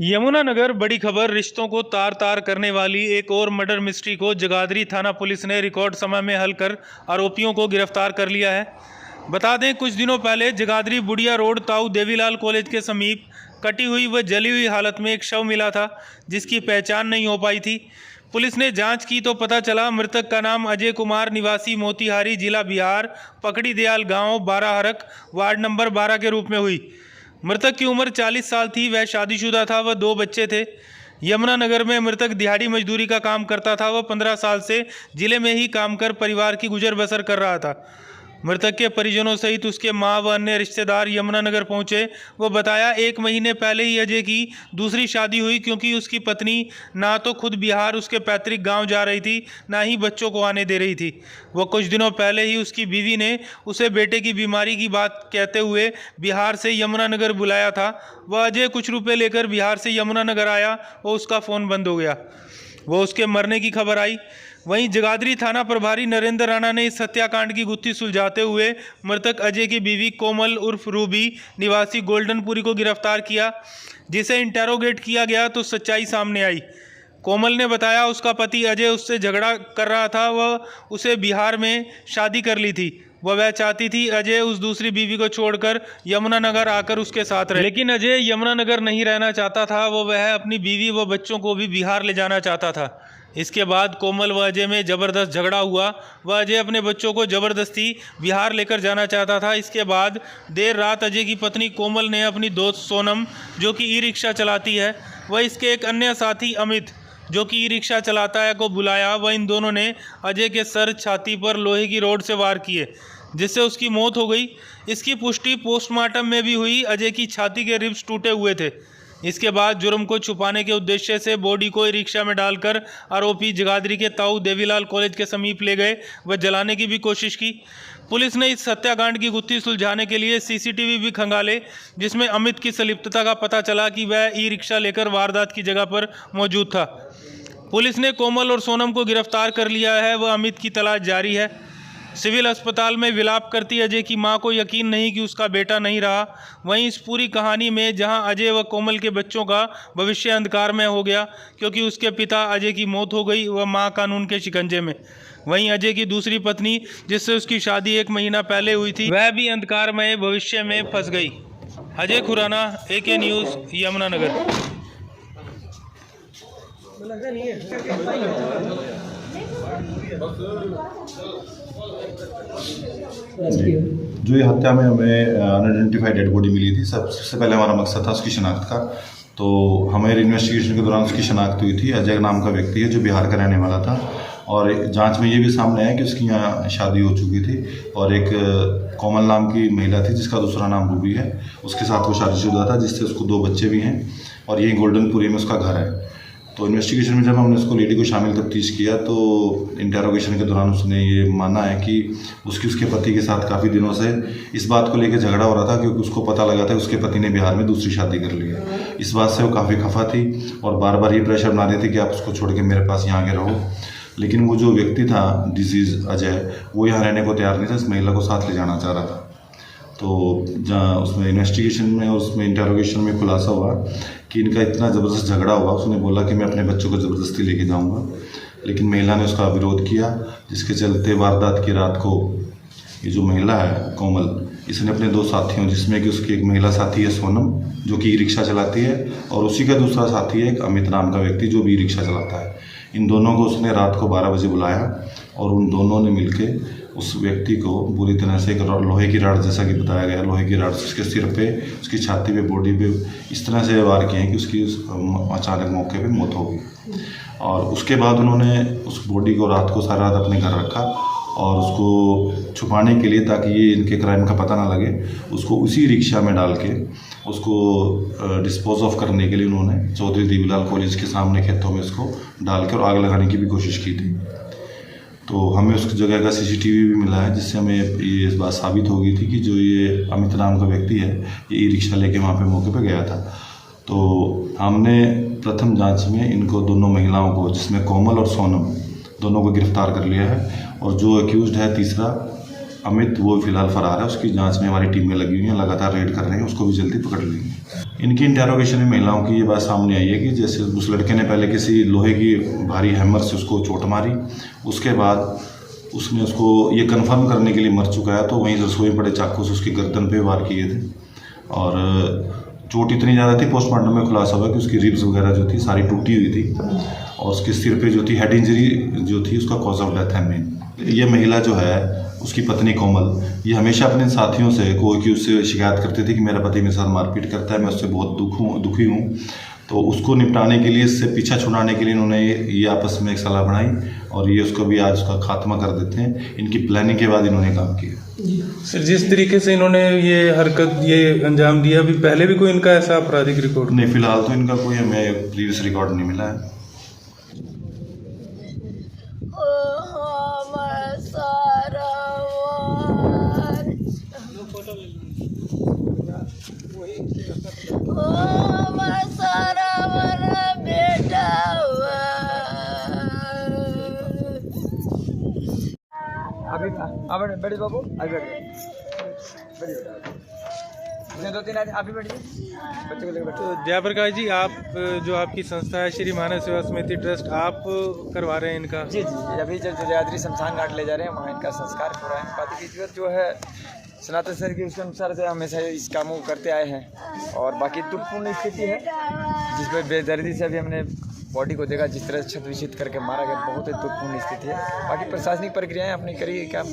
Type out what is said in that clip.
यमुनानगर बड़ी खबर। रिश्तों को तार तार करने वाली एक और मर्डर मिस्ट्री को जगाधरी थाना पुलिस ने रिकॉर्ड समय में हल कर आरोपियों को गिरफ्तार कर लिया है। बता दें, कुछ दिनों पहले जगाधरी बुढ़िया रोड ताऊ देवीलाल कॉलेज के समीप कटी हुई व जली हुई हालत में एक शव मिला था, जिसकी पहचान नहीं हो पाई थी। पुलिस ने जांच की तो पता चला मृतक का नाम अजय कुमार निवासी मोतिहारी जिला बिहार पकड़ी दयाल गांव बाराहरक वार्ड नंबर 12 के रूप में हुई। मृतक की उम्र 40 साल थी। वह शादीशुदा था व 2 बच्चे थे। यमुनानगर में मृतक दिहाड़ी मजदूरी का काम करता था। वह 15 साल से जिले में ही काम कर परिवार की गुजर बसर कर रहा था। मृतक के परिजनों सहित उसके मां व अन्य रिश्तेदार यमुनानगर पहुंचे। वो बताया, 1 महीने पहले ही अजय की दूसरी शादी हुई, क्योंकि उसकी पत्नी ना तो खुद बिहार उसके पैतृक गांव जा रही थी, ना ही बच्चों को आने दे रही थी। वो कुछ दिनों पहले ही उसकी बीवी ने उसे बेटे की बीमारी की बात कहते हुए बिहार से यमुनानगर बुलाया था। वह अजय कुछ रुपये लेकर बिहार से यमुनानगर आया और उसका फ़ोन बंद हो गया। वो उसके मरने की खबर आई। वहीं जगाधरी थाना प्रभारी नरेंद्र राणा ने इस हत्याकांड की गुत्थी सुलझाते हुए मृतक अजय की बीवी कोमल उर्फ रूबी निवासी गोल्डनपुरी को गिरफ्तार किया, जिसे इंटेरोगेट किया गया तो सच्चाई सामने आई। कोमल ने बताया, उसका पति अजय उससे झगड़ा कर रहा था। वह उसे बिहार में शादी कर ली थी। वह चाहती थी अजय उस दूसरी बीवी को छोड़कर यमुनानगर आकर उसके साथ रहे, लेकिन अजय यमुनानगर नहीं रहना चाहता था। वह अपनी बीवी व बच्चों को भी बिहार ले जाना चाहता था। इसके बाद कोमल व अजय में ज़बरदस्त झगड़ा हुआ। वह अजय अपने बच्चों को ज़बरदस्ती बिहार लेकर जाना चाहता था। इसके बाद देर रात अजय की पत्नी कोमल ने अपनी दोस्त सोनम, जो कि ई-रिक्शा चलाती है, वह इसके एक अन्य साथी अमित, जो कि ई-रिक्शा चलाता है, को बुलाया। वह इन दोनों ने अजय के सर छाती पर लोहे की रॉड से वार किए, जिससे उसकी मौत हो गई। इसकी पुष्टि पोस्टमार्टम में भी हुई। अजय की छाती के रिब्स टूटे हुए थे। इसके बाद जुर्म को छुपाने के उद्देश्य से बॉडी को रिक्शा में डालकर आरोपी जगाधरी के ताऊ देवीलाल कॉलेज के समीप ले गए व जलाने की भी कोशिश की। पुलिस ने इस हत्याकांड की गुत्थी सुलझाने के लिए सीसीटीवी भी खंगाले, जिसमें अमित की संलिप्तता का पता चला कि वह ई-रिक्शा लेकर वारदात की जगह पर मौजूद था। पुलिस ने कोमल और सोनम को गिरफ्तार कर लिया है। वह अमित की तलाश जारी है। सिविल अस्पताल में विलाप करती अजय की मां को यकीन नहीं कि उसका बेटा नहीं रहा। वहीं इस पूरी कहानी में जहां अजय व कोमल के बच्चों का भविष्य अंधकार में हो गया, क्योंकि उसके पिता अजय की मौत हो गई, वह मां कानून के शिकंजे में। वहीं अजय की दूसरी पत्नी, जिससे उसकी शादी 1 महीना पहले हुई थी, वह भी अंधकारमय भविष्य में फंस गई। Ajay Khurana, AK news, Yamunanagar. जो ये हत्या में हमें अनआइडेंटिफाइड डेड बॉडी मिली थी, सबसे पहले हमारा मकसद था उसकी शनाख्त का। तो हमारे इन्वेस्टिगेशन के दौरान उसकी शनाख्त हुई थी। अजय नाम का व्यक्ति है, जो बिहार का रहने वाला था। और जांच में ये भी सामने आया कि उसकी यहाँ शादी हो चुकी थी और एक कोमल नाम की महिला थी, जिसका दूसरा नाम रूबी है। उसके साथ वो शादीशुदा था, जिससे उसको 2 बच्चे भी हैं और ये गोल्डनपुरी में उसका घर है। तो इन्वेस्टिगेशन में जब हमने उसको लेडी को शामिल तफ्तीश किया, तो इंटेरोगेशन के दौरान उसने ये माना है कि उसके पति के साथ काफ़ी दिनों से इस बात को लेकर झगड़ा हो रहा था, क्योंकि उसको पता लगा था उसके पति ने बिहार में दूसरी शादी कर ली है। इस बात से वो काफ़ी खफा थी और बार बार ये प्रेशर बना रही थी कि आप उसको छोड़ के मेरे पास यहाँ के रहो। लेकिन वो जो व्यक्ति था डिजीज़ अजय, वो यहाँ रहने को तैयार नहीं था। इस महिला को साथ ले जाना चाह रहा था। तो जहाँ उसमें इन्वेस्टिगेशन में और उसमें इंटेरोगेशन में खुलासा हुआ कि इनका इतना ज़बरदस्त झगड़ा हुआ। उसने बोला कि मैं अपने बच्चों को ज़बरदस्ती लेके जाऊंगा, लेकिन महिला ने उसका विरोध किया, जिसके चलते वारदात की रात को ये जो महिला है कोमल, इसने अपने 2 साथियों, जिसमें कि उसकी एक महिला साथी है सोनम, जो कि ई-रिक्शा चलाती है, और उसी का दूसरा साथी है एक अमित नाम का व्यक्ति, जो भी ई-रिक्शा चलाता है। इन दोनों को उसने रात को 12 बजे बुलाया और उन दोनों ने मिलकर उस व्यक्ति को बुरी तरह से एक लोहे की रॉड, जैसा कि बताया गया, लोहे की रॉड उसके सिर पे, उसकी छाती पे, बॉडी पे इस तरह से वार किए हैं कि उसकी अचानक मौके पे मौत हो गई। और उसके बाद उन्होंने उस बॉडी को रात को सारा रात अपने घर रखा और उसको छुपाने के लिए, ताकि ये इनके क्राइम का पता ना लगे, उसको उसी रिक्शा में डाल के उसको डिस्पोज ऑफ करने के लिए उन्होंने चौधरी देवीलाल कॉलेज के सामने खेतों में उसको डाल के और आग लगाने की भी कोशिश की थी। तो हमें उस जगह का सीसीटीवी भी मिला है, जिससे हमें ये इस बात साबित हो गई थी कि जो ये अमित नाम का व्यक्ति है, ये ई-रिक्शा लेके वहाँ पे मौके पे गया था। तो हमने प्रथम जांच में इनको दोनों महिलाओं को, जिसमें कोमल और सोनम, दोनों को गिरफ्तार कर लिया है। और जो एक्यूज्ड है तीसरा अमित वो फिलहाल फरार है, उसकी जांच में हमारी टीमें लगी हुई हैं, लगातार रेड कर रहे हैं, उसको भी जल्दी पकड़ लेंगे। इनकी इंटेरोगेशन में महिलाओं की ये बात सामने आई है कि जैसे उस लड़के ने पहले किसी लोहे की भारी हैमर से उसको चोट मारी, उसके बाद उसने उसको ये कंफर्म करने के लिए मर चुका है तो वहीं रसोई में पड़े चाकू से उसकी गर्दन पे वार किए थे और चोट इतनी ज़्यादा थी, पोस्टमार्टम में खुलासा हुआ कि उसकी रिब्स वगैरह जो थी सारी टूटी हुई थी और उसके सिर पे जो थी हेड इंजरी जो थी उसका कॉज ऑफ डेथ है मेन। ये महिला जो है उसकी पत्नी कोमल, ये हमेशा अपने साथियों से कोई की उससे शिकायत करती थी कि मेरा पति मेरे साथ मारपीट करता है, मैं उससे बहुत दुखी हूँ। तो उसको निपटाने के लिए, इससे पीछा छुड़ाने के लिए इन्होंने ये आपस में एक सलाह बनाई और ये उसको भी आज उसका खात्मा कर देते हैं। इनकी प्लानिंग के बाद इन्होंने काम किया। सर, जिस तरीके से इन्होंने ये हरकत ये अंजाम दिया, अभी पहले भी कोई इनका ऐसा आपराधिक रिकॉर्ड? नहीं, फिलहाल तो इनका कोई हमें प्रीवियस रिकॉर्ड नहीं मिला है। अभी बैठिए बाबू, अभी बैठिए, इसमें 2-3 आदमी अभी बैठिए, बच्चे को लेकर बैठिए। तो जयप्रकाश जी, आप जो आपकी संस्था है श्री मानव सेवा समिति ट्रस्ट, आप करवा रहे हैं इनका? जी जी, अभी जब जगाधरी शमशान घाट ले जा रहे हैं वहाँ इनका संस्कार हो रहा है। बाकी की जो है सनातन शरीर के उसके अनुसार से हमेशा इस कामों को करते आए हैं और बाकी दुखपूर्ण स्थिति है जिसमें बेदर्दी से अभी हमने बॉडी को देखा, जिस तरह छत विछित करके मारा गया, बहुत ही दुखपूर्ण स्थिति है। बाकी प्रशासनिक प्रक्रियाएं अपनी करिए काम।